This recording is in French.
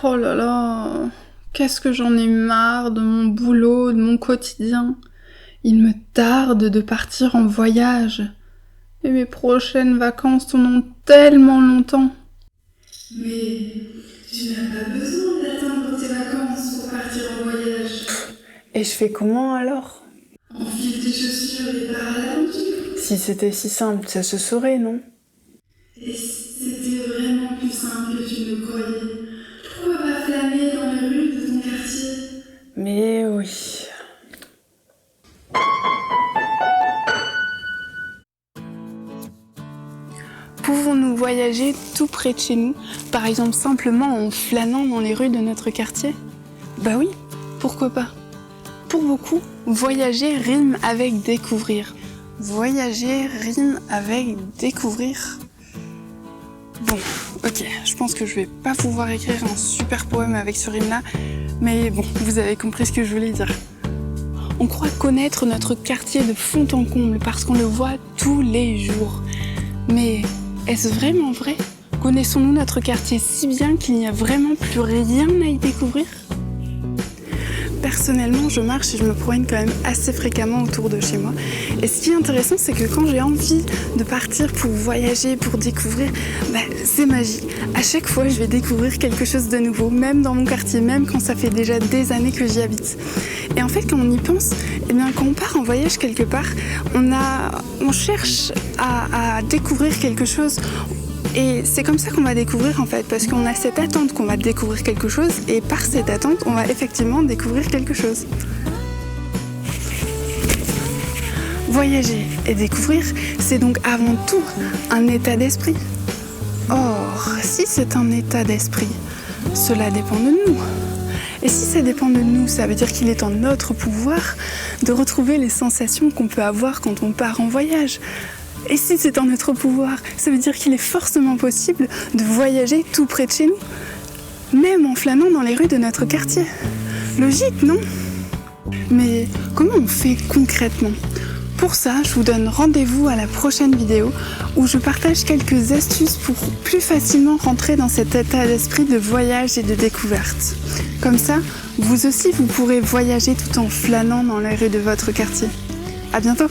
Oh là là, qu'est-ce que j'en ai marre de mon boulot, de mon quotidien. Il me tarde de partir en voyage. Et mes prochaines vacances sont dans tellement longtemps. Mais tu n'as pas besoin d'attendre tes vacances pour partir en voyage. Et je fais comment alors? Enfile tes chaussures et pars à l'aventure. Si c'était si simple, ça se saurait, non? Et c'était vraiment plus simple que tu ne le croyais. Pourquoi pas flâner dans les rues de ton quartier? Mais oui. Pouvons-nous voyager tout près de chez nous, par exemple simplement en flânant dans les rues de notre quartier? Bah oui, pourquoi pas? Pour beaucoup, voyager rime avec découvrir. Voyager rime avec découvrir. Bon, ok, je pense que je vais pas pouvoir écrire un super poème avec ce rime-là, mais bon, vous avez compris ce que je voulais dire. On croit connaître notre quartier de fond en comble parce qu'on le voit tous les jours. Mais est-ce vraiment vrai? Connaissons-nous notre quartier si bien qu'il n'y a vraiment plus rien à y découvrir? Personnellement, je marche et je me promène quand même assez fréquemment autour de chez moi. Et ce qui est intéressant, c'est que quand j'ai envie de partir pour voyager, pour découvrir, c'est magique. À chaque fois, je vais découvrir quelque chose de nouveau, même dans mon quartier, même quand ça fait déjà des années que j'y habite. Et en fait, quand on y pense, quand on part en voyage quelque part, on cherche à découvrir quelque chose. Et c'est comme ça qu'on va découvrir en fait, parce qu'on a cette attente qu'on va découvrir quelque chose, et par cette attente, on va effectivement découvrir quelque chose. Voyager et découvrir, c'est donc avant tout un état d'esprit. Or, si c'est un état d'esprit, cela dépend de nous. Et si ça dépend de nous, ça veut dire qu'il est en notre pouvoir de retrouver les sensations qu'on peut avoir quand on part en voyage. Et si c'est en notre pouvoir, ça veut dire qu'il est forcément possible de voyager tout près de chez nous, même en flânant dans les rues de notre quartier. Logique, non? Mais comment on fait concrètement? Pour ça, je vous donne rendez-vous à la prochaine vidéo où je partage quelques astuces pour plus facilement rentrer dans cet état d'esprit de voyage et de découverte. Comme ça, vous aussi, vous pourrez voyager tout en flânant dans les rues de votre quartier. À bientôt!